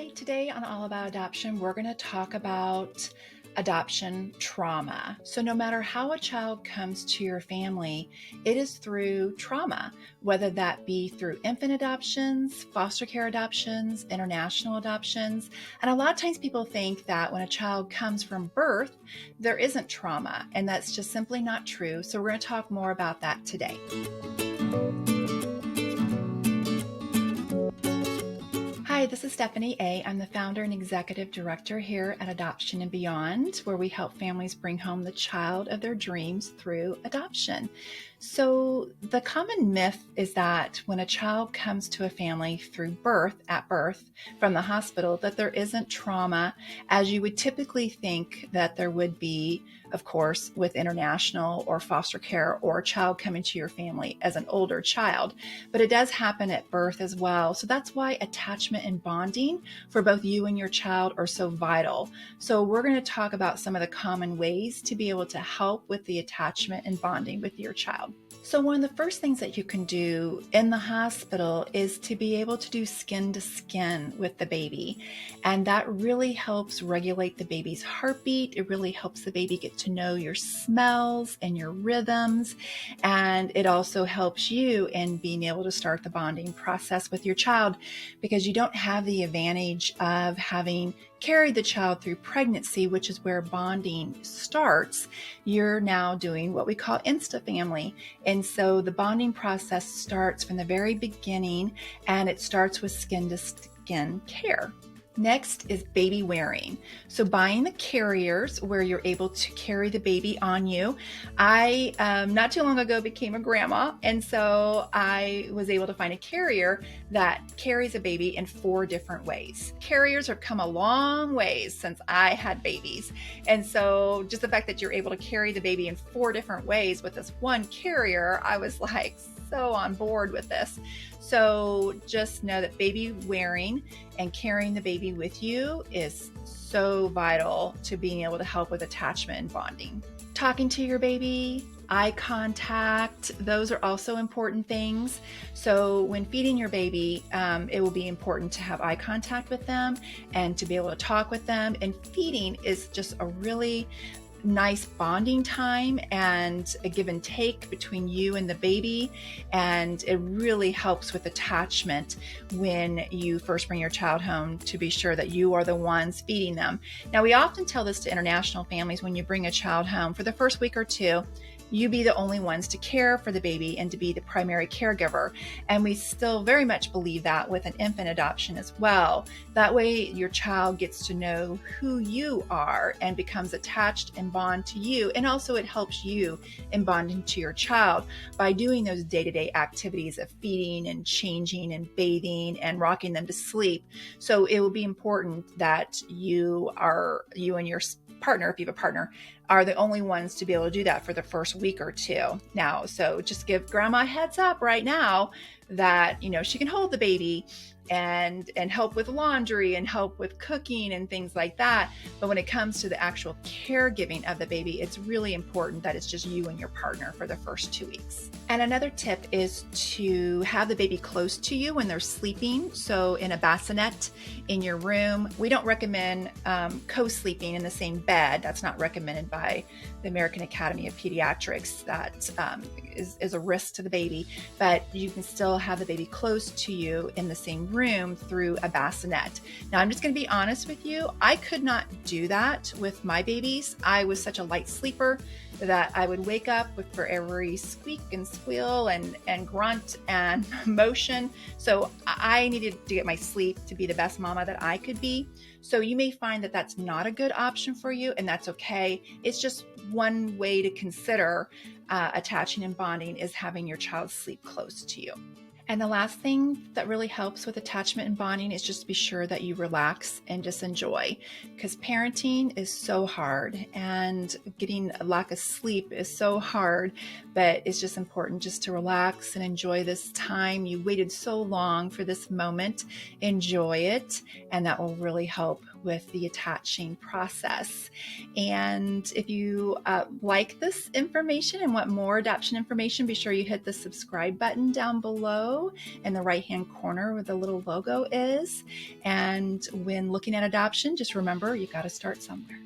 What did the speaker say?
Hi, today on All About Adoption, we're going to talk about adoption trauma. So, no matter how a child comes to your family, it is through trauma, whether that be through infant adoptions, foster care adoptions, international adoptions. And a lot of times people think that when a child comes from birth, there isn't trauma, and that's just simply not true. So, we're going to talk more about that today. Hi, this is Stephanie A. I'm the founder and executive director here at Adoption and Beyond, where we help families bring home the child of their dreams through adoption. So the common myth is that when a child comes to a family through at birth from the hospital, that there isn't trauma as you would typically think that there would be, of course, with international or foster care or a child coming to your family as an older child. But it does happen at birth as well. So that's why attachment and bonding for both you and your child are so vital. So we're going to talk about some of the common ways to be able to help with the attachment and bonding with your child. So one of the first things that you can do in the hospital is to be able to do skin to skin with the baby. And that really helps regulate the baby's heartbeat. It really helps the baby get to know your smells and your rhythms. And it also helps you in being able to start the bonding process with your child, because you don't have the advantage of having carried the child through pregnancy, which is where bonding starts. You're now doing what we call insta-family. And so the bonding process starts from the very beginning, and it starts with skin to skin care. Next is baby wearing. So buying the carriers where you're able to carry the baby on you. I, not too long ago, became a grandma. And so I was able to find a carrier that carries a baby in 4 different ways. Carriers have come a long ways since I had babies. And so just the fact that you're able to carry the baby in 4 different ways with this one carrier, I was like so on board with this. So just know that baby wearing and carrying the baby with you is so vital to being able to help with attachment and bonding. Talking to your baby, eye contact, those are also important things. So when feeding your baby, it will be important to have eye contact with them and to be able to talk with them. And feeding is just a really nice bonding time and a give and take between you and the baby. And it really helps with attachment when you first bring your child home, to be sure that you are the ones feeding them. Now, we often tell this to international families: when you bring a child home, for the first week or 2, you be the only ones to care for the baby and to be the primary caregiver. And we still very much believe that with an infant adoption as well. That way your child gets to know who you are and becomes attached and bond to you. And also it helps you in bonding to your child by doing those day-to-day activities of feeding and changing and bathing and rocking them to sleep. So it will be important that you and your partner, if you have a partner, are the only ones to be able to do that for the first week or 2. Now, so just give grandma a heads up right now that, she can hold the baby and help with laundry and help with cooking and things like that. But when it comes to the actual caregiving of the baby, it's really important that it's just you and your partner for the first 2 weeks. And another tip is to have the baby close to you when they're sleeping. So in a bassinet in your room. We don't recommend co-sleeping in the same bed. That's not recommended by the American Academy of Pediatrics. That is a risk to the baby, but you can still have the baby close to you in the same room through a bassinet. Now, I'm just going to be honest with you. I could not do that with my babies. I was such a light sleeper that I would wake up for every squeak and squeal and grunt and motion. So I needed to get my sleep to be the best mama that I could be. So you may find that that's not a good option for you, and that's okay. It's just one way to consider attaching and bonding, is having your child sleep close to you. And the last thing that really helps with attachment and bonding is just be sure that you relax and just enjoy, because parenting is so hard and getting a lack of sleep is so hard, but it's just important just to relax and enjoy this time. You waited so long for this moment. Enjoy it, and that will really help with the attaching process. And if you like this information and want more adoption information, be sure you hit the subscribe button down below in the right-hand corner where the little logo is. And when looking at adoption, just remember, you got to start somewhere.